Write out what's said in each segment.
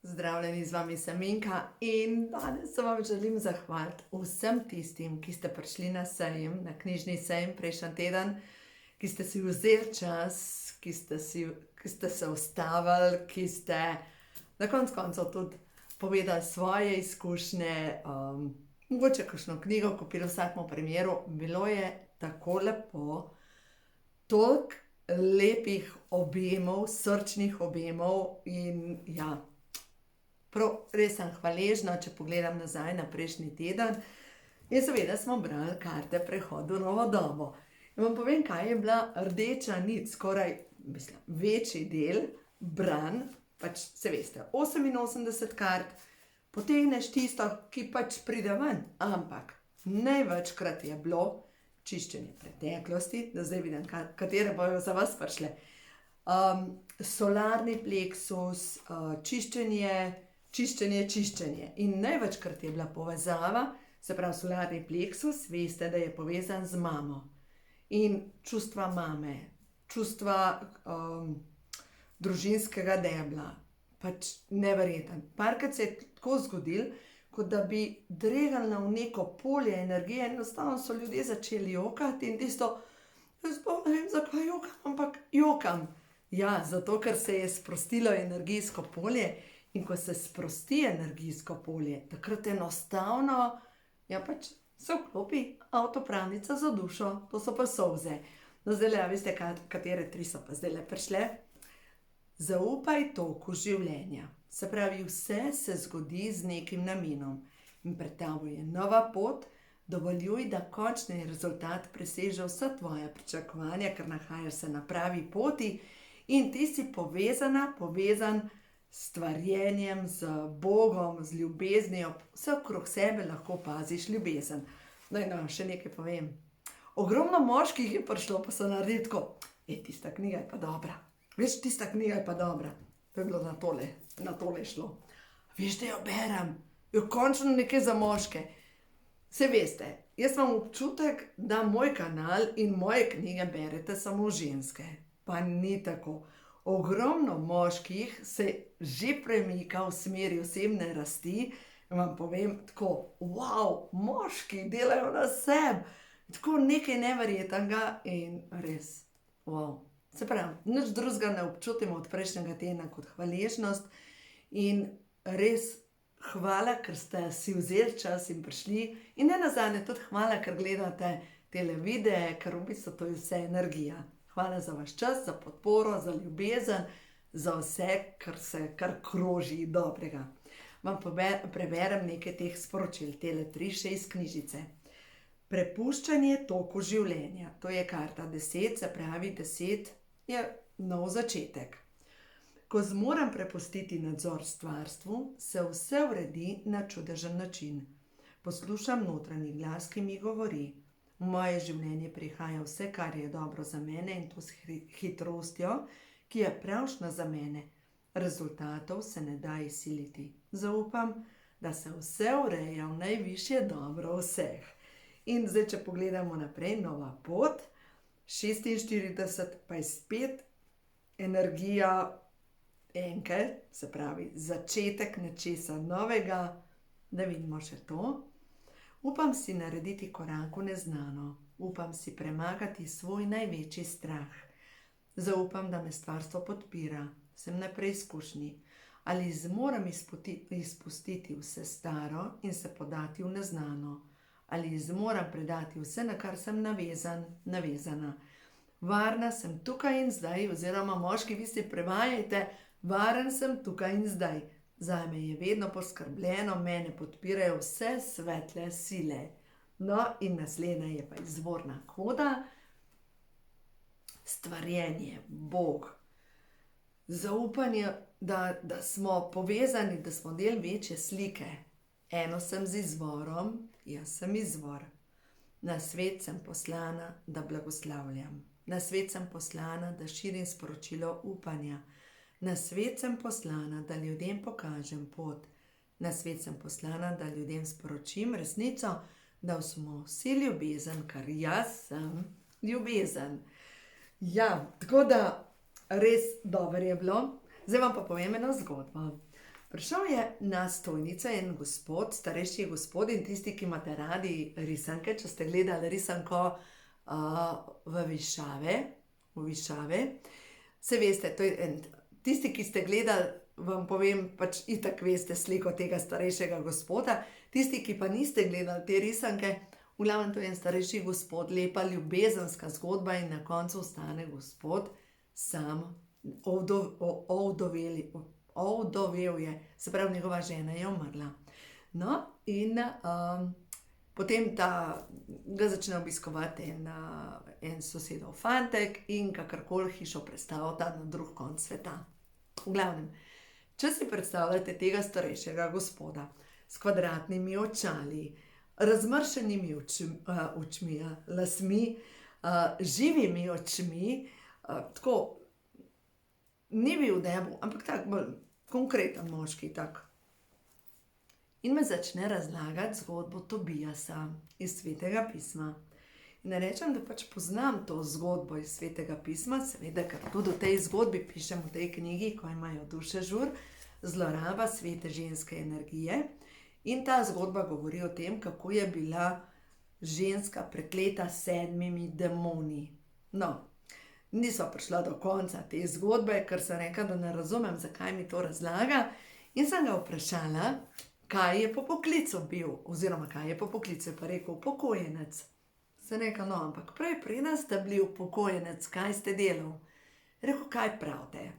Zdravljeni, z vami sem Minka in danes se vam želim zahvaliti vsem tistim, ki ste prišli na sejem, na knjižni sejem prejšnji teden, ki ste si vzeli čas, ki ste se ustavili, ki ste na koncu tudi povedali svoje izkušnje, mogoče kakšno knjigo kupili v vsakem primeru. Bilo je tako lepo, toliko lepih objemov, srčnih objemov in ja, prav res sem hvaležna, če pogledam nazaj na prejšnji teden. In seveda smo brali karte Prehod v novo dobo. In vam povem, kaj je bila rdeča nit, skoraj, večji del branj, pač se veste, 88 kart, potegneš tisto, ki pač pride ven, ampak največkrat je bilo čiščenje preteklosti, da zdaj vidim, katere bojo za vas prišle. Solarni pleksus, čiščenje. In največkrat je bila povezava, se pravi solarni pleksus, veste, da je povezan z mamo. In čustva mame, čustva družinskega debla, pač neverjeten. Parkrat se je tako zgodilo, kot da bi dregali na neko polje energije, enostavno so ljudje začeli jokati in tisto, jaz pa ne vem, zakaj jokam, ampak jokam. Ja, zato, ker se je sprostilo energijsko polje in ko se sprosti energijsko polje, takrat enostavno, ja pač se vklopi avtopravnica za dušo, to so pa solze. No, zdaj veste, katere tri so pa zdaj prišle. Zaupaj toku življenja. Se pravi, vse se zgodi z nekim namenom. In pred tabo je nova pot, dovoljuj, da končni rezultat preseže vsa tvoja pričakovanja, ker nahajaš se na pravi poti in ti si povezan s stvarjenjem, z Bogom, z ljubeznijo, vse okrog sebe lahko opaziš ljubezen. No in še nekaj povem. Ogromno moških je prišlo, pa so naredili tako, tista knjiga je pa dobra. Veš, tista knjiga je pa dobra. To je bilo na tole šlo. Veš, da jo berem, jo končno nekaj za moške. Saj veste, jaz imam občutek, da moj kanal in moje knjige berete samo ženske. Pa ni tako. Ogromno moških se že premika v smeri osebne rasti. Vam povem tako, wow, moški delajo na sebi. Tako nekaj neverjetnega in res, wow. Se pravi, nič drugega ne občutimo od prejšnjega tedna kot hvaležnost in res hvala, ker ste si vzeli čas in prišli in nenazadnje tudi hvala, ker gledate tele videe, ker v bistvu to je vse energija. Hvala za vaš čas, za podporo, za ljubezen, za vse, kar kroži dobrega. Vam preberem nekaj teh sporočil, tele 3 iz knjižice. Prepuščanje toku življenja, to je karta 10, se pravi 10 je nov začetek. Ko zmorem prepustiti nadzor stvarstvu, se vse uredi na čudežen način. Poslušam notranji glas, ki mi govori. V moje življenje prihaja vse, kar je dobro za mene in to s hitrostjo, ki je pravšnja za mene. Rezultatov se ne da izsiliti. Zaupam, da se vse ureja v najvišje dobro vseh. In zdaj, če pogledamo naprej, nova pot, 46, pa je spet energija enke, se pravi začetek nečesa novega, da vidimo še to. Upam si narediti korak v neznano, upam si premagati svoj največji strah. Zaupam, da me stvarstvo podpira, sem na preizkušnji. Ali zmorem izpustiti vse staro in se podati v neznano. Ali zmorem predati vse, na kar sem navezana. Varna sem tukaj in zdaj, oziroma moški, vi si prevajajte, varen sem tukaj in zdaj. Zame je vedno poskrbljeno, mene podpirajo vse svetle sile. No in naslednja je pa izvorna koda. Stvarjenje, Bog. Zaupanje, da smo povezani, da smo del večje slike. Eno sem z izvorom, jaz sem izvor. Na svet sem poslana, da blagoslavljam. Na svet sem poslana, da širim sporočilo upanja. Na svet sem poslana, da ljudem pokažem pot. Na svet sem poslana, da ljudem sporočim resnico, da smo vsi ljubezen, kar jaz sem ljubezen. Ja, tako da res dobro je bilo. Zdaj vam pa povem eno zgodbo. Prišel je na stojnico en gospod, starejši gospod, in tisti, ki imate radi risanke, če ste gledali risanko v Višave, se veste, tisti, ki ste gledali, vam povem, pač itak veste sliko tega starejšega gospoda, tisti, ki pa niste gledali te risanke, v glavnem to je en starejši gospod, lepa ljubezenska zgodba in na koncu ostane gospod sam, ovdovel je, se pravi, njegova žena je umrla. No, in potem ga začne obiskovati en sosedov fantek in kakorkoli hišo prestavlja na drug konec sveta. V glavnem, če si predstavljate tega starejšega gospoda s kvadratnimi očali, razmršenimi očmi, lasmi, živimi očmi, tako, ni bil v nebu, ampak tako bolj konkreten moški, tak. In me začne razlagati zgodbo Tobijasa iz Svetega pisma. In rečem, da pač poznam to zgodbo iz Svetega pisma, seveda, ker tudi v tej zgodbi pišem v tej knjigi, ko imajo duše žur, zloraba svete ženske energije. In ta zgodba govori o tem, kako je bila ženska prekleta 7 demoni. No, niso prišla do konca te zgodbe, ker sem rekla, da ne razumem, zakaj mi to razlaga. In sem ga vprašala, kaj je po poklicu bil, oziroma kaj je po poklicu, pa rekel, upokojenec. Sem rekla, no, ampak preden ste bili upokojenec, kaj ste delal? Rekel, kaj pravite?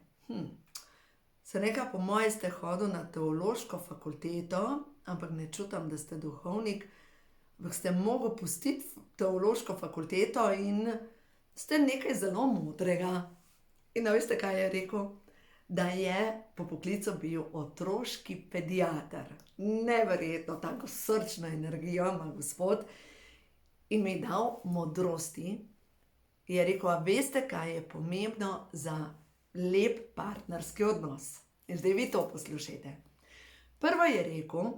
Sem rekla, po moje ste hodil na teološko fakulteto, ampak ne čutim, da ste duhovnik, ampak ste mogli pustiti teološko fakulteto in ste nekaj zelo modrega. In veste, kaj je rekel? Da je po poklicu bil otroški pediater. Neverjetno, tako srčno energijo ima gospod. In mi je dal modrosti. Je rekel, a veste, kaj je pomembno za lep partnerski odnos? In zdaj vi to poslušajte. Prvo je rekel,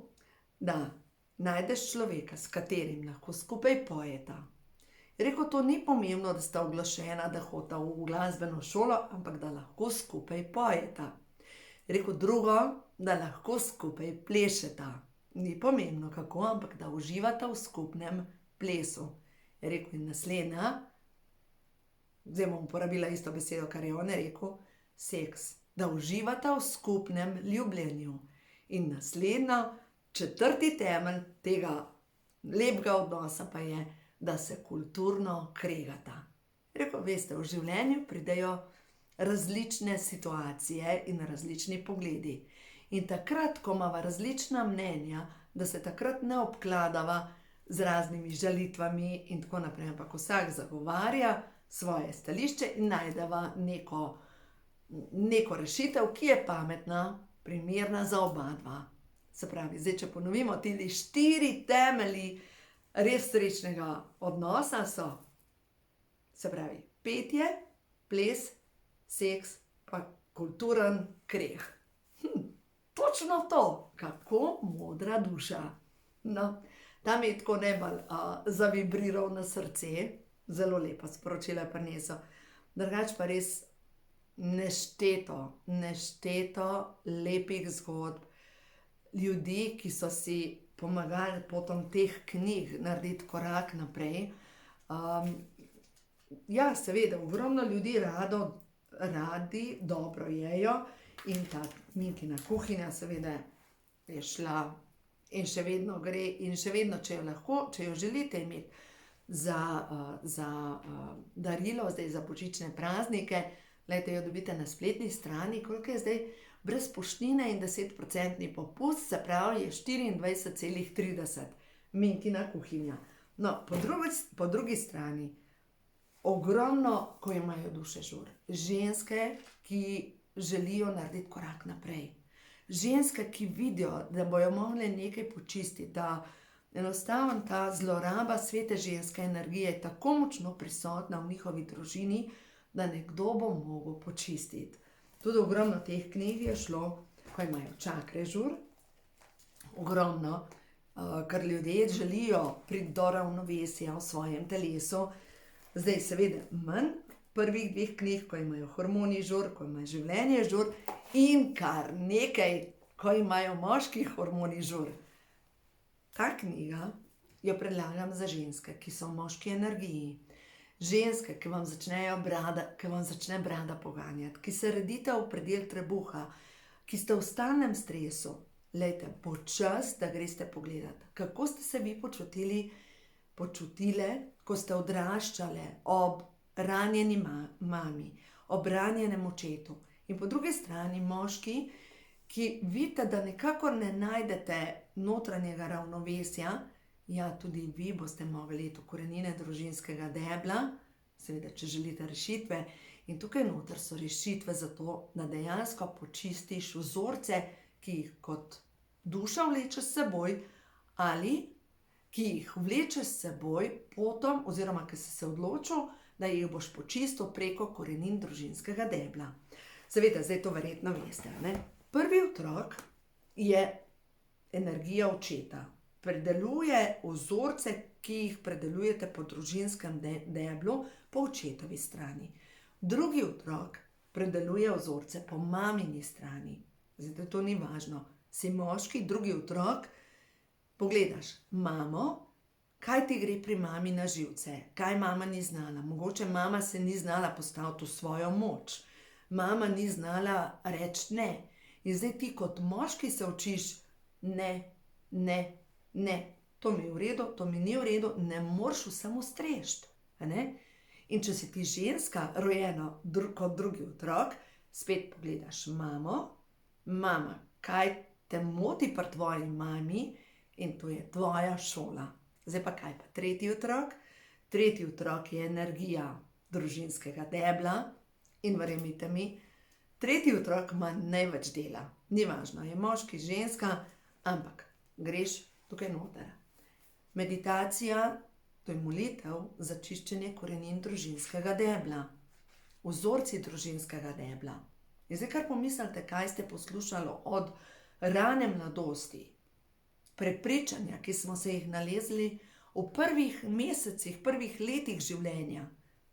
da najdeš človeka, s katerim lahko skupaj pojeta. Je rekel, to ni pomembno, da sta oglašena, da hodita v glasbeno šolo, ampak da lahko skupaj pojeta. Je rekel, drugo, da lahko skupaj plešeta. Ni pomembno kako, ampak da uživata v skupnem plesu. Je rekel, in naslednja, zdaj bom uporabila isto besedo, kar je on rekel, seks. Da uživata v skupnem ljubljenju. In naslednja, četrti temelj tega lepega odnosa pa je, da se kulturno kregata. Rekel, veste, v življenju pridejo različne situacije in različni pogledi. In takrat, ko imava različna mnenja, da se takrat ne obkladava z raznimi žalitvami in tako naprej, ampak vsak zagovarja svoje stališče in najdeva neko rešitev, ki je pametna, primerna za oba dva. Se pravi, zdaj, če ponovimo, tili 4 temelji res srečnega odnosa so, se pravi, petje, ples, seks, pa kulturen kreh. Točno to, kako modra duša. No, tam je tako najbolj zavibriral na srce, zelo lepa sporočila je prinesel. Drugače pa res nešteto lepih zgodb, ljudi, ki so si pomagali potom teh knjig narediti korak naprej. Ja, seveda, ogromno ljudi radi dobro jejo in ta Minkina kuhinja seveda je šla in še vedno gre in še vedno, če jo lahko, če jo želite imeti za darilo, zdaj za božične praznike, glejte, jo dobite na spletni strani, koliko je zdaj brez poštnine in 10% popust, se pravi je 24,30 Minkina kuhinja. No, po drugi strani, ogromno, ko imajo duše žur, ženske, ki želijo narediti korak naprej. Ženske, ki vidijo, da bojo morale nekaj počistiti, da enostavno ta zloraba svete ženske energije je tako močno prisotna v njihovi družini, da nekdo bo mogel počistiti. Tudi ogromno teh knjig je šlo, ko imajo čakre žur, ogromno, ker ljudje želijo priti do ravnovesja v svojem telesu. Zdaj seveda manj prvih 2 knjig, ko imajo hormoni žur, ko imajo življenje žur in kar nekaj, ko imajo moški hormoni žur. Ta knjiga jo predlagam za ženske, ki so v moški energiji. Ženske, ki vam začne brada poganjati, ki se redite v predel trebuha, ki ste v stalnem stresu. Lejte, bo čas, da greste pogledati, kako ste se vi počutile, ko ste odraščale ob ranjeni mami, ob ranjenem očetu. In po drugi strani moški, ki vidite, da nekako ne najdete notranjega ravnovesja, ja, tudi vi boste mogli iti v korenine družinskega debla, seveda, če želite rešitve. In tukaj noter so rešitve za to, da dejansko počistiš vzorce, ki jih kot duša vleče s seboj ali ki jih vleče s seboj potom, oziroma ki si se odločil, da jih boš počistil preko korenin družinskega debla. Seveda, zdaj to verjetno veste, ne? Prvi otrok je energija očeta. Predeluje vzorce, ki jih predelujete po družinskem deblu po očetovi strani. Drugi otrok predeluje vzorce po mamini strani. Zdaj, to ni važno. Si moški, drugi otrok, pogledaš mamo, kaj ti gre pri mami na živce, kaj mama ni znala. Mogoče mama se ni znala postaviti v svojo moč. Mama ni znala reči ne. In zdaj ti kot moški se učiš ne, ne, ne. To mi je v redu, to mi ni v redu, ne moreš vsem ustrešiti. In če si ti ženska, rojena kot drugi otrok, spet pogledaš mamo, mama, kaj te moti pri tvoji mami, in to je tvoja šola. Zdaj pa kaj pa tretji otrok? Tretji otrok je energija družinskega debla in verjemite mi, tretji otrok ima največ dela. Ni važno, je moški, ženska, ampak greš tukaj noter. Meditacija, to je molitev za čiščenje korenin družinskega debla. Vzorci družinskega debla. In zdaj kar pomislite, kaj ste poslušali od rane mladosti, prepričanja, ki smo se jih nalezli v prvih mesecih, prvih letih življenja.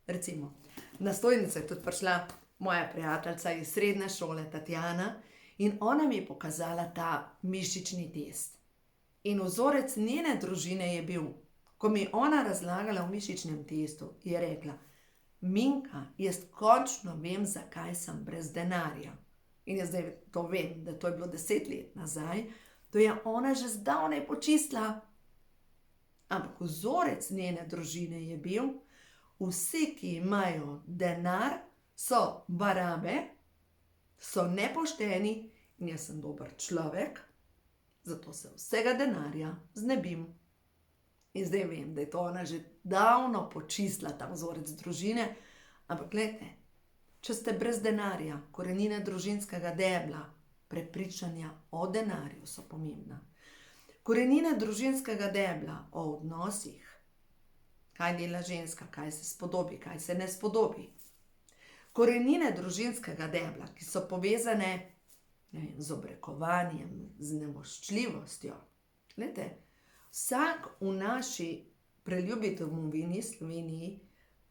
Recimo, na stojnico je tudi prišla moja prijateljica iz srednje šole, Tatjana, in ona mi je pokazala ta mišični test. In vzorec njene družine je bil, ko mi je ona razlagala o mišičnem testu, je rekla: Minka, jaz končno vem, zakaj sem brez denarja. In jaz zdaj to vem, da to je bilo 10 let nazaj, to je ona že zdavnaj počistila. Ampak vzorec njene družine je bil: vsi, ki imajo denar, so barabe, so nepošteni in jaz sem dober človek, zato se vsega denarja znebim. In zdaj vem, da je to ona že davno počistila, ta vzorec družine, ampak gledajte, če ste brez denarja, korenine družinskega debla, prepričanja o denarju so pomembna. Korenine družinskega debla o odnosih, kaj dela ženska, kaj se spodobi, kaj se ne spodobi. Korenine družinskega debla, ki so povezane z obrekovanjem, z nevoščljivostjo. Glejte, vsak v naši preljubi domovini Sloveniji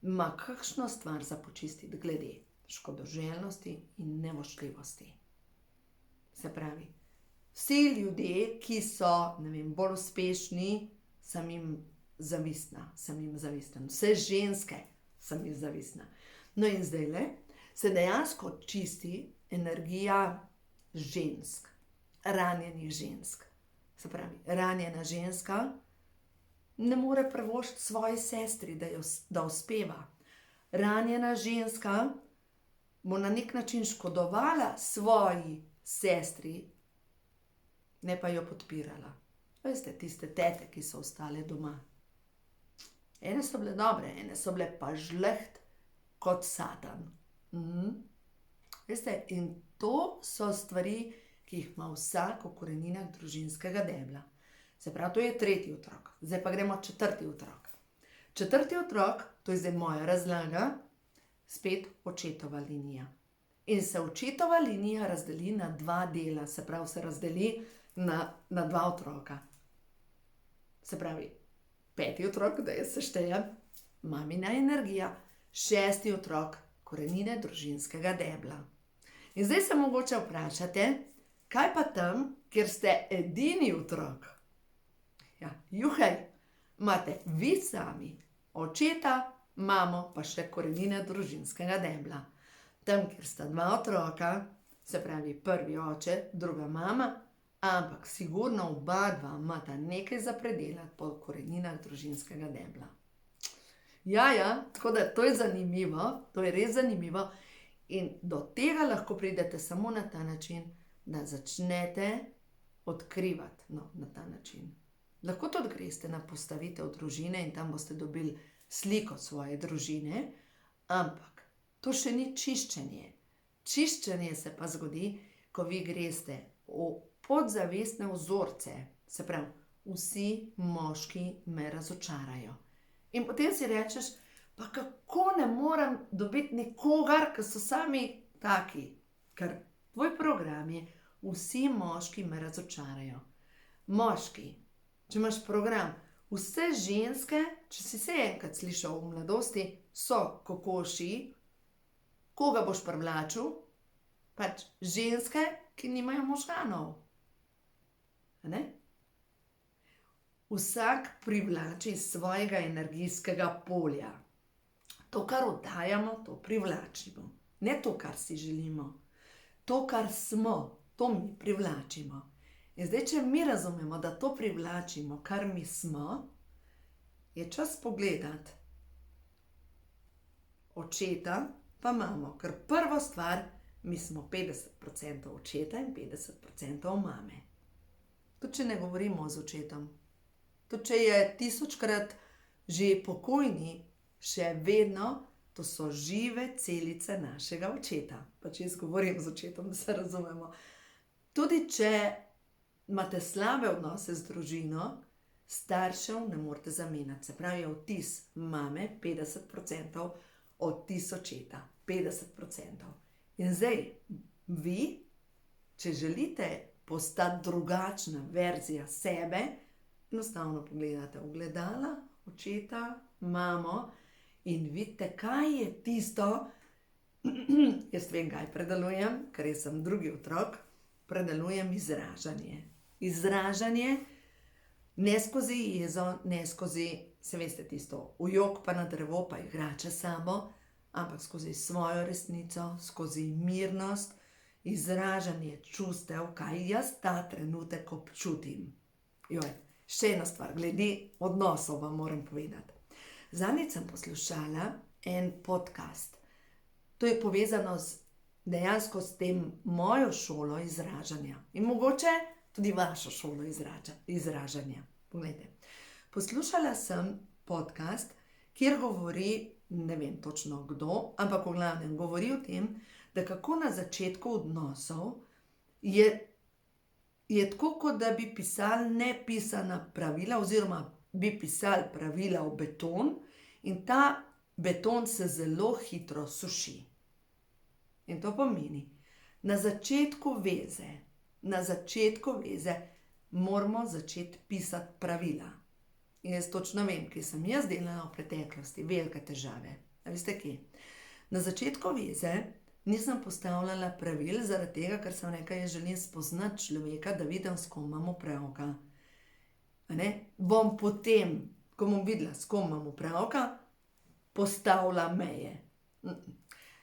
ima kakšno stvar za počistiti glede škodoželjnosti in nevoščljivosti. Se pravi, vsi ljudje, ki so, bolj uspešni, sem jim zavistna, vse ženske sem jim zavistna. No in zdajle se dejansko čisti energija žensk, ranjenih žensk. Se pravi, ranjena ženska ne more privoščiti svoji sestri, da uspeva. Ranjena ženska bo na nek način škodovala svoji sestri, ne pa jo podpirala. Veste, tiste tete, ki so ostale doma. Ene so bile dobre, ene so bile pa žleht kot Satan. Veste, in to so stvari, ki jih ima vsak v koreninah družinskega debla. Se pravi, to je tretji otrok. Zdaj pa gremo četrti otrok. Četrti otrok, to je zdaj moja razlaga, spet očetova linija. In se očetova linija razdeli na dva dela, se pravi, se razdeli na dva otroka. Se pravi, peti otrok, da jaz seštejem, mamina energija, šesti otrok, korenine družinskega debla. In zdaj se mogoče vprašate, Kaj pa tam, kjer ste edini otrok? Ja, juhej, imate vi sami, očeta, mamo, pa še korenine družinskega debla. Tam, kjer sta dva otroka, se pravi prvi oče, druga mama, ampak sigurno oba dva imata nekaj za predelati po koreninah družinskega debla. Ja, tako da to je zanimivo, to je res zanimivo in do tega lahko pridete samo na ta način, da začnete odkrivati, na ta način. Lahko tudi greste na postavitev družine in tam boste dobili sliko svoje družine, ampak to še ni čiščenje. Čiščenje se pa zgodi, ko vi greste v podzavestne vzorce, se pravi, vsi moški me razočarajo. In potem si rečeš, pa kako ne morem dobiti nikogar, ki so sami taki, ker tvoj program je, vsi moški me razočarajo. Moški, če imaš program, vse ženske, če si se enkrat slišal v mladosti, so kokoši, koga boš privlačil? Pač ženske, ki nimajo možganov. Ne? Vsak privlači iz svojega energijskega polja. To, kar oddajamo, to privlačimo. Ne to, kar si želimo. To, kar smo, to mi privlačimo. In zdaj, če mi razumemo, da to privlačimo, kar mi smo, je čas pogledati očeta pa mamo. Ker prvo stvar, mi smo 50% očeta in 50% mame. Tudi, če ne govorimo z očetom. Tudi, če je 1000-krat že pokojni, še vedno to so žive celice našega očeta. Pa če jaz govorim z očetom, da se razumemo. Tudi, če imate slabe odnose z družino, staršev ne morete zamenjati. Se pravi, vtis mame 50%, vtis očeta 50%. In zdaj, vi, če želite postati drugačna verzija sebe, enostavno pogledate ogledala, očeta, mamo in vidite, kaj je tisto, jaz vem, kaj predelujem, ker jaz sem drugi otrok, predelujem izražanje. Izražanje ne skozi jezo, ne skozi, se veste tisto, ujok pa na drevo pa igrače sabo, ampak skozi svojo resnico, skozi mirnost, izražanje čustev, kaj jaz ta trenutek občutim. Še ena stvar, glede odnosov vam moram povedati. Zadnjič sem poslušala en podcast. To je povezano dejansko s tem mojo šolo izražanja. In mogoče tudi vašo šolo izražanja. Poglejte, poslušala sem podcast, kjer govori, ne vem točno kdo, ampak v glavnem govori o tem, da kako na začetku odnosov je tako, kot da bi pisali nepisana pravila oziroma bi pisali pravila v beton in ta beton se zelo hitro suši. In to pomeni, na začetku veze moramo začeti pisati pravila. In jaz točno vem, ki sem jaz delala v preteklosti, velike težave. A veste kje? Na začetku veze nisem postavljala pravil, zaradi tega, ker sem rekla, jaz želim spoznati človeka, da vidim, s kom imam opravka. Bom potem, ko bom videla, s kom imam opravka, postavila meje.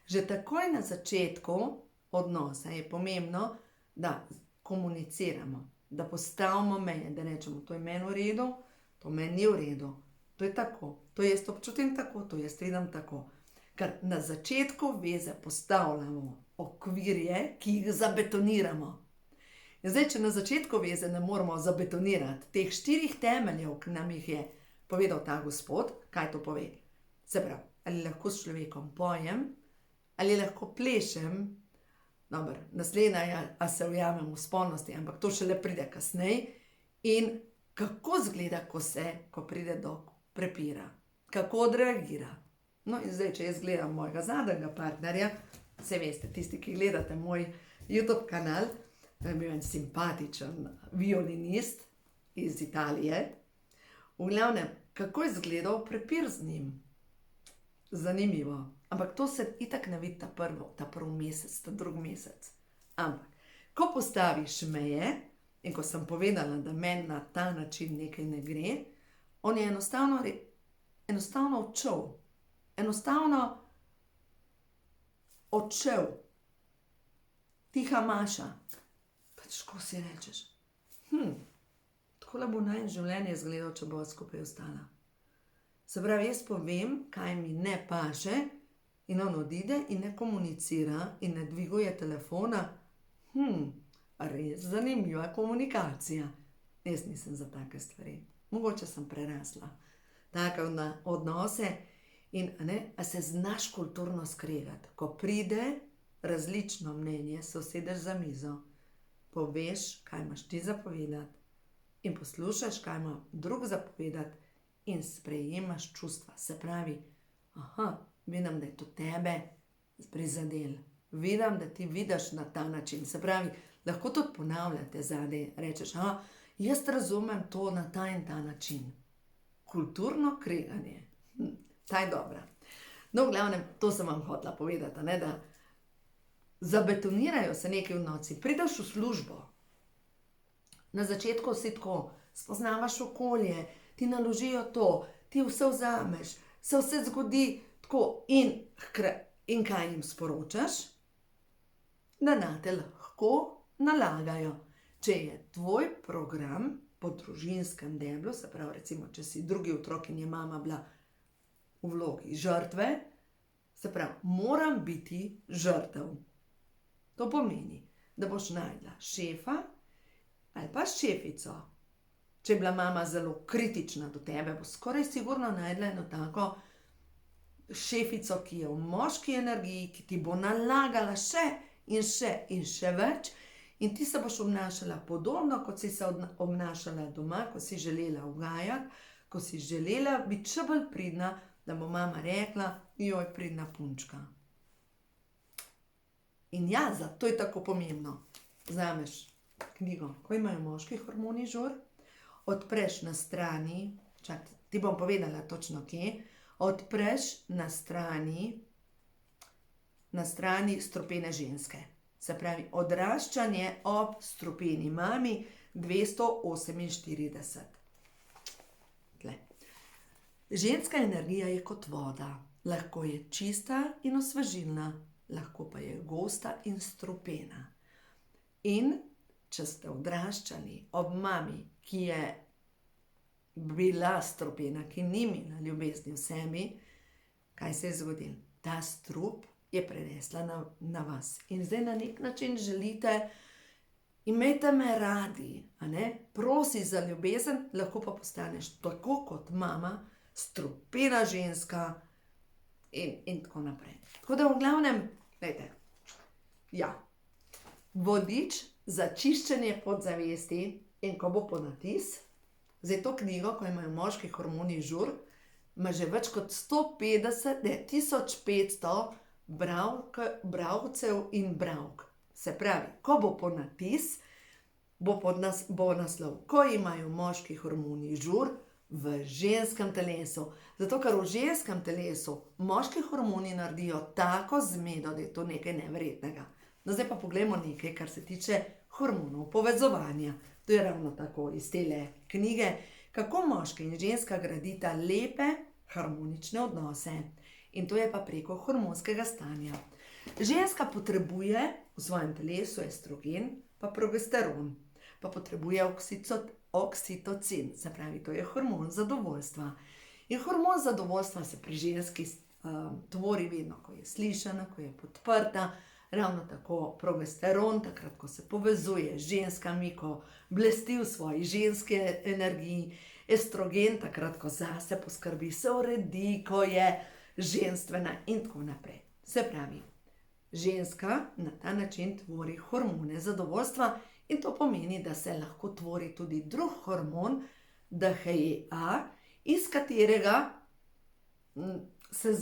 Že takoj na začetku odnosa je pomembno, da komuniciramo, da postavimo meje, da rečemo, to je meni v redu, to meni ni v redu, to je tako, to jaz občutim tako, to jaz vidim tako. Ker na začetku veze postavljamo okvirje, ki jih zabetoniramo. In zdaj, če na začetku veze ne moramo zabetonirati teh 4 temeljev, ki nam jih je povedal ta gospod, kaj to pove? Se pravi, ali lahko s človekom pojem, ali lahko plešem, dobro, naslednja je, a se ujamem v spolnosti, ampak to šele pride kasneje, in kako izgleda, ko pride do prepira, kako odreagira. No in zdaj, če jaz gledam mojega zadnjega partnerja, se veste, tisti, ki gledate moj YouTube kanal, je bil en simpatičen violinist iz Italije. V glavnem, kako je izgledal prepir z njim? Zanimivo. Ampak to se itak ne vidi ta prvi mesec, ta drugi mesec. Ampak, Ko postaviš meje, in ko sem povedala, da meni na ta način nekaj ne gre, on je enostavno odšel. Enostavno odšel. Tiha Maša. Pač ko si rečeš, takole bo najin življenje izgledalo, če bova skupaj ostala. Se pravi, jaz povem, kaj mi ne paše, in on odide in ne komunicira in ne dviguje telefona. Res zanimiva komunikacija. Jaz nisem za take stvari. Mogoče sem prerasla take odnose in a se znaš kulturno skregati. Ko pride različno mnenje, se usedeš za mizo, poveš, kaj imaš ti zapovedati in poslušaš, kaj ima drug zapovedati in sprejemaš čustva. Se pravi, vidim, da je to tebe prizadel. Vidim, da ti vidiš na ta način. Se pravi, lahko tudi ponavljate zadaj, rečeš, jaz razumem to na ta in ta način. Kulturno kreganje. Ta je dobra. No, v glavnem, to sem vam hotela povedati, da zabetonirajo se neki odnosi. Prideš v službo. Na začetku si tako, spoznavaš okolje, ti naložijo to, ti vse vzameš, se vse zgodi tako in kaj jim sporočaš? Da nate lahko nalagajo. Če je tvoj program po družinskem deblu, se pravi, recimo, če si drugi otrok in je mama bila v vlogi žrtve, se pravi, moram biti žrtev. To pomeni, da boš najdla šefa ali pa šefico. Če je bila mama zelo kritična do tebe, bo skoraj sigurno najdla eno tako šefico, ki je v moški energiji, ki ti bo nalagala še in še in še več, in ti se boš obnašala podobno, kot si se obnašala doma, ko si želela ugajati, ko si želela biti še bolj pridna, da bo mama rekla, joj, pridna punčka. In ja, zato je tako pomembno. Vzameš knjigo, ko imajo moški hormoni žur, odpreš na strani, ti bom povedala točno kje, odpreš na strani strupene ženske. Se pravi, odraščanje ob strupeni mami 248. Tle. Ženska energija je kot voda. Lahko je čista in osvežilna, lahko pa je gosta in strupena. In če ste odraščali ob mami, ki je bila strupena, ki ni imela ljubezni v sebi, kaj se je zgodilo? Ta strup je prenesla na vas. In zdaj na nek način želite, imejte me radi, prosi za ljubezen, lahko pa postaneš tako kot mama, strupena ženska in tako naprej. Tako da v glavnem, gledajte, vodič za čiščenje podzavesti, in ko bo ponatis, zdaj to knjigo, ko imajo moški hormoni žur, ima že več kot 1500 bralcev in bralk. Se pravi, ko bo ponatis, bo naslov, ko imajo moški hormoni žur v ženskem telesu. Zato, ker v ženskem telesu moški hormoni naredijo tako zmedo, da je to nekaj neverjetnega. No, zdaj pa poglejmo nekaj, kar se tiče hormonov povezovanja. To je ravno tako iz tele knjige, kako moški in ženska gradita lepe, harmonične odnose. In to je pa preko hormonskega stanja. Ženska potrebuje v svojem telesu estrogen, pa progesteron, pa potrebuje oksitocin, se pravi, to je hormon zadovoljstva. In hormon zadovoljstva se pri ženski tvori vedno, ko je slišana, ko je podprta, ravno tako progesteron, takrat, ko se povezuje z ženskami, ko blesti v svoji ženski energiji, estrogen, takrat, ko zase poskrbi, se uredi, ko je ženstvena in tako naprej. Se pravi, ženska na ta način tvori hormone zadovoljstva in to pomeni, da se lahko tvori tudi drug hormon, DHEA, iz katerega se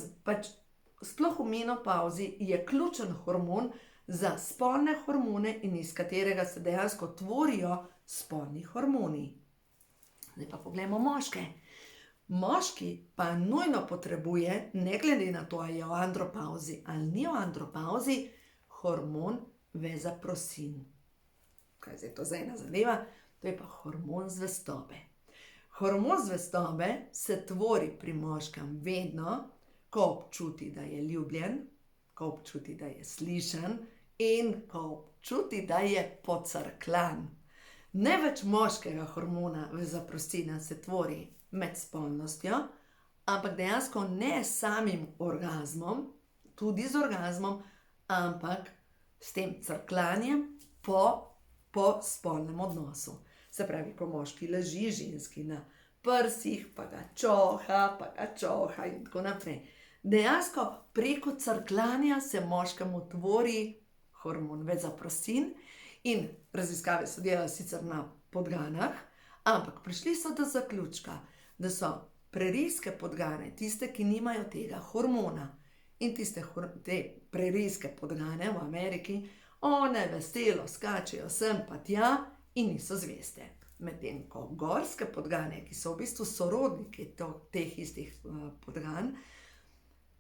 sploh v menopavzi je ključen hormon za spolne hormone in iz katerega se dejansko tvorijo spolni hormoni. Zdaj pa poglejmo moške. Moški pa nujno potrebuje, ne glede na to, ali je v andropavzi ali ni v andropavzi, hormon vezaprosin. kaj zdaj to za ena zadeva, to je pa hormon zvestobe. Hormon zvestobe se tvori pri moškem vedno, ko občuti, da je ljubljen, ko občuti, da je slišan in ko občuti, da je pocrklan. Ne več moškega hormona vazopresina se tvori med spolnostjo, ampak dejansko ne s samim orgazmom, tudi z orgazmom, ampak s tem crklanjem po spolnem odnosu. Se pravi, ko moški leži, ženski na prsih, pa ga čoha in tako naprej. Dejansko preko crklanja se moškemu tvori hormon vazopresin in raziskave so delali sicer na podganah, ampak prišli so do zaključka, da so prerijske podgane tiste, ki nimajo tega hormona. In te prerijske podgane v Ameriki, one veselo skačejo sem pa tja in niso zveste. Medtem ko gorske podgane, ki so v bistvu sorodniki teh istih podgan,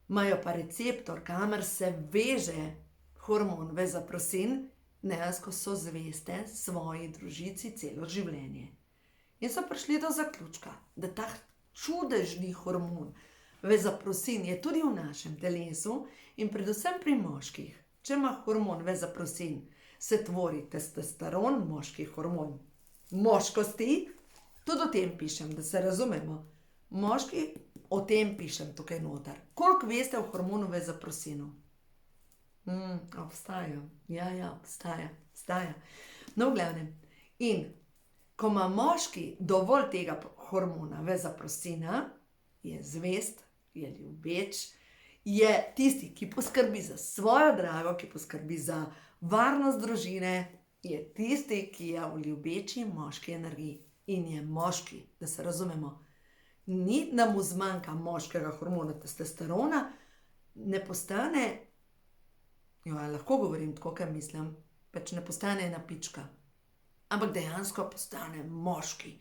imajo pa receptor, kamer se veže hormon vazopresin, dejansko so zveste svoji družici celo življenje. In so prišli do zaključka, da ta čudežni hormon vazopresin je tudi v našem telesu in predvsem pri moških. Če ima hormon vazopresin, se tvori testosteron, moški hormon moškosti, tudi o tem pišem, da se razumemo. Moški, o tem pišem tukaj noter. Koliko veste o hormonu vazopresinu? Obstaja. Ja, obstaja. No, v glavnem. In ko ima moški dovolj tega hormona vazopresina, je zvest, je ljubeč, je tisti, ki poskrbi za svojo drago, ki poskrbi za varnost družine, je tisti, ki je v ljubeči moški energiji. In je moški, da se razumemo. Ni da mu zmanjka moškega hormona testosterona, ne postane, lahko govorim tako, kaj mislim, pač ne postane ena pička, ampak dejansko postane moški.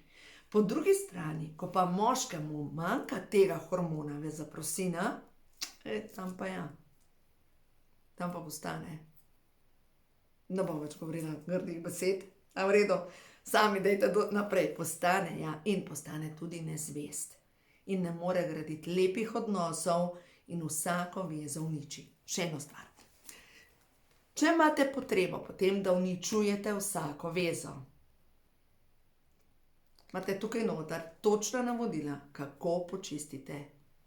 Po drugi strani, ko pa moškemu manjka tega hormona vazopresina, tam pa ja, tam pa postane, ne bom več govorila grdih besed, a v redu, sami dajte naprej, postane ja, in postane tudi nezvest. In ne more graditi lepih odnosov in vsako vezo uniči. Še eno stvar. Če imate potrebo potem, da uničujete vsako vezo, imate tukaj noter točna navodila, kako počistite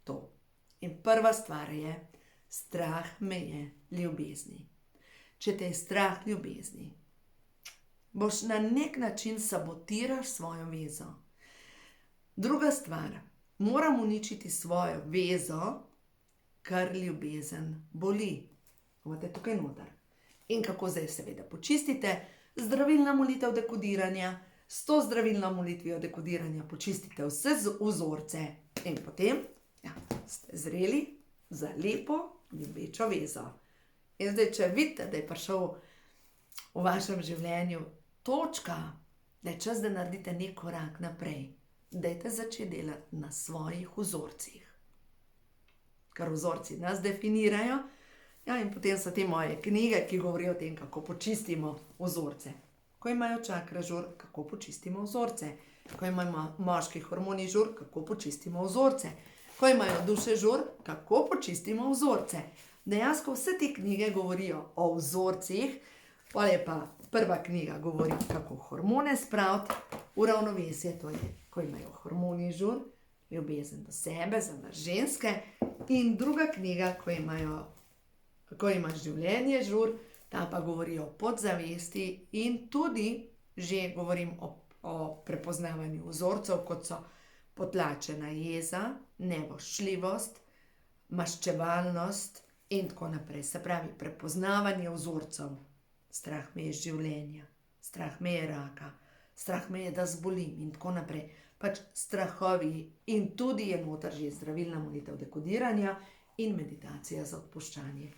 to. In prva stvar je, strah meje ljubezni. Če te je strah ljubezni, boš na nek način sabotiraš svojo vezo. Druga stvar, moram uničiti svojo vezo, ker ljubezen boli. Imate tukaj noter. In kako zdaj seveda počistite? Zdravilna molitev dekodiranja. S to zdravilno molitvijo dekodiranja počistite vse vzorce in potem ste zreli za lepo, ljubečo vezo. In zdaj, če vidite, da je prišel v vašem življenju točka, da je čas, da naredite nek korak naprej, dajte začeti delati na svojih vzorcih. Ker vzorci nas definirajo, in potem so te moje knjige, ki govorijo o tem, kako počistimo vzorce. Ko imajo čakre žur, kako počistimo vzorce. Ko imajo moški hormoni žur, kako počistimo vzorce. Ko imajo duše žur, kako počistimo vzorce. Dejansko vse te knjige govorijo o vzorcih, potem je pa prva knjiga govori, kako hormone spraviti v ravnovesje, to je, ko imajo hormoni žur, ljubezen do sebe, za nas ženske, in druga knjiga, ko imaš življenje žur, ta pa govori o podzavesti in tudi že govorim o prepoznavanju vzorcev, kot so potlačena jeza, nevoščljivost, maščevalnost in tako naprej. Se pravi, prepoznavanje vzorcev. Strah me je življenja, strah me je raka, strah me je, da zbolim in tako naprej. Pač strahovi in tudi je noter že zdravilna molitev dekodiranja in meditacija za odpuščanje.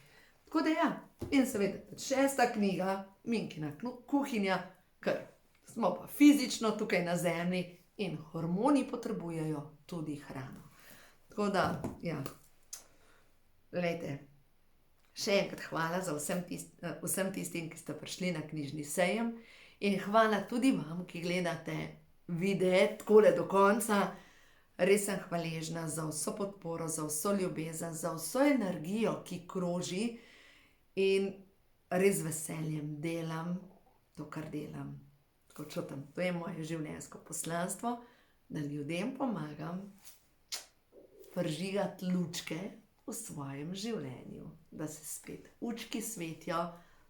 Tako da ja, in seveda 6. knjiga, Minkina kuhinja, ker smo pa fizično tukaj na zemlji in hormoni potrebujejo tudi hrano. Tako da, ja, glejte, še enkrat hvala za vsem tistim, ki ste prišli na knjižni sejem In hvala tudi vam, ki gledate videe takole do konca. Res sem hvaležna za vso podporo, za vso ljubezen, za vso energijo, ki kroži, in res z veseljem delam to, kar delam. Tako čutim, to je moje življenjsko poslanstvo, da ljudem pomagam prižigati lučke v svojem življenju, da se spet lučki svetijo,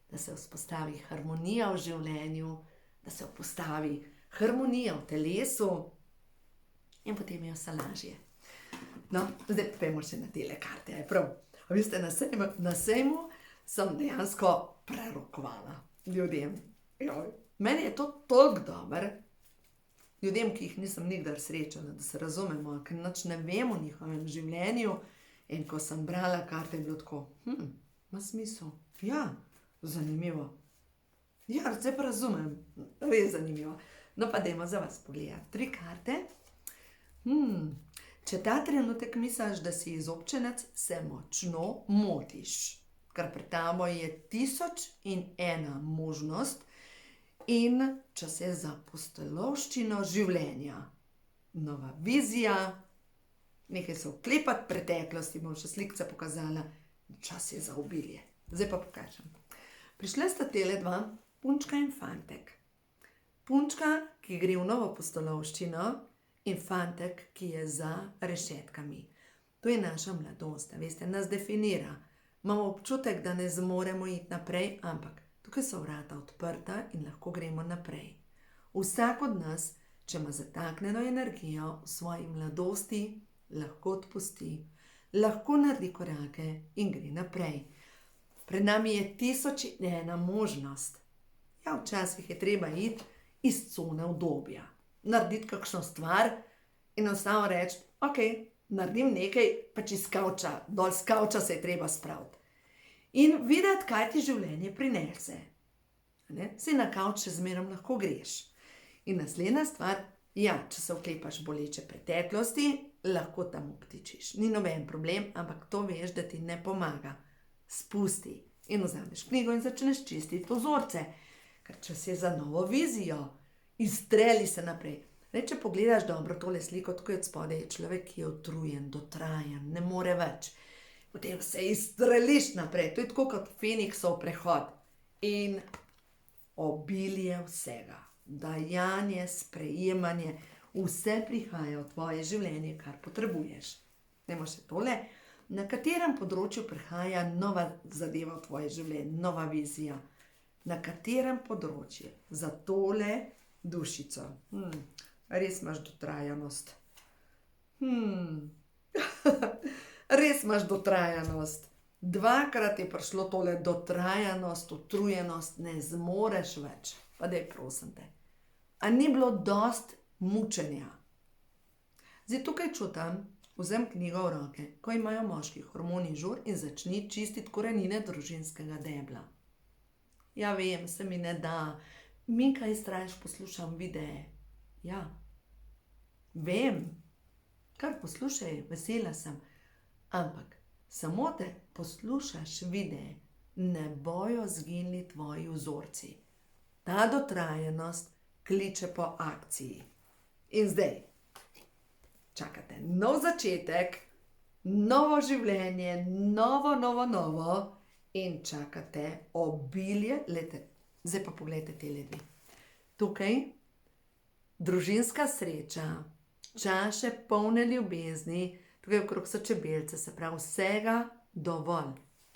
da se vzpostavi harmonija v življenju, da se vzpostavi harmonija v telesu in potem je vse lažje. No, zdaj pojmo še na tele karte, je prav. A veste, na sejmu sem dejansko prerokovala ljudem. Joj, meni je to toliko dobro, ljudem, ki jih nisem nikdar srečala, da se razumemo, ker nič ne vem o njihovem življenju, in ko sem brala karte, je bilo tako, ima smisel, ja, zanimivo. Ja, zdaj pa razumem, res zanimivo. No pa dajmo za vas pogledati 3 karte. Če ta trenutek misliš, da si izobčenec, se močno motiš. Ker pred tabo je 1001 možnost in čas je za pustolovščino življenja. Nova vizija, nekaj se vklepati preteklosti, bom še slikce pokazala, čas je za obilje. Zdaj pa pokažem. Prišle sta tele 2, punčka in fantek. Punčka, ki gre v novo pustolovščino, in fantek, ki je za rešetkami. To je naša mladost, veste, nas definira. Imamo občutek, da ne zmoremo iti naprej, ampak tukaj so vrata odprta in lahko gremo naprej. Vsak od nas, če ima zataknjeno energijo v svoji mladosti, lahko odpusti, lahko naredi korake in gre naprej. Pred nami je 1001 možnost. Ja, včasih je treba iti iz cone udobja. Narediti kakšno stvar in enostavno reči, ok, naredim nekaj, pač iz kavča, dol z kavča se je treba spraviti. In videti, kaj ti življenje prinese. Saj na kavč še zmerom lahko greš. In naslednja stvar, ja, če se vklepaš boleče preteklosti, lahko tam obtičiš. Ni noben problem, ampak to veš, da ti ne pomaga. Spusti in vzameš knjigo in začneš čistiti vzorce, ker čas je za novo vizijo. Izstreli se naprej. Če pogledaš dobro tole sliko, tukaj od spodaj je človek, ki je utrujen, dotrajan, ne more več. Potem se izstreliš naprej. To je tako kot Feniksov prehod. In obilje vsega. Dajanje, sprejemanje, vse prihaja v tvoje življenje, kar potrebuješ. Dajmo še tole. Na katerem področju prihaja nova zadeva v tvoje življenje, nova vizija? Na katerem področju? Za tole dušico. Res imaš dotrajanost. Res imaš dotrajanost. 2-krat je prišlo tole dotrajanost, utrujenost, ne zmoreš več. Pa daj, prosim te. A ni bilo dost mučenja? Zdaj tukaj čutam, vzem knjigo v roke, ko imajo moški hormoni žur in začni čistiti korenine družinskega debla. Ja, vem, se mi ne da. Minka, jaz raje poslušam videe. Ja, vem, kar poslušaj, vesela sem. Ampak samo te poslušaš videe, ne bojo zginili tvoji vzorci. Ta dotrajanost kliče po akciji. In zdaj čakate nov začetek, novo življenje, novo in čakate obilje. Zdaj pa pogledajte tele 2. Tukaj družinska sreča, čaše polne ljubezni, tukaj okrog so čebelce, se pravi vsega dovolj.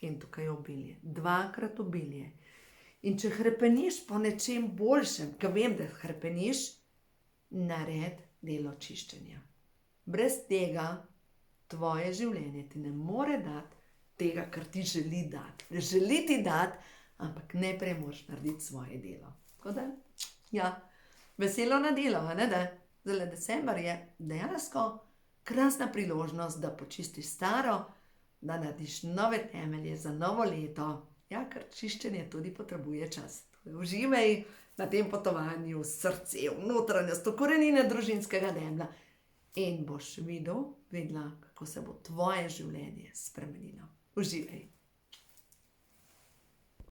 In tukaj je obilje, 2-krat obilje. In če hrepeniš po nečem boljšem, ker vem, da hrepeniš, nared delo čiščenja. Brez tega tvoje življenje ti ne more dati tega, kar ti želi dati. Želi ti dati, ampak najprej moraš narediti svoje delo. Tako da, ja, veselo na delo, ne da? Zdaj december je dejansko krasna priložnost, da počistiš staro, da narediš nove temelje za novo leto. Ja, ker čiščenje tudi potrebuje čas. Uživaj na tem potovanju, srce, v notranjost, v korenine družinskega debla in boš videla, kako se bo tvoje življenje spremenilo. Uživaj.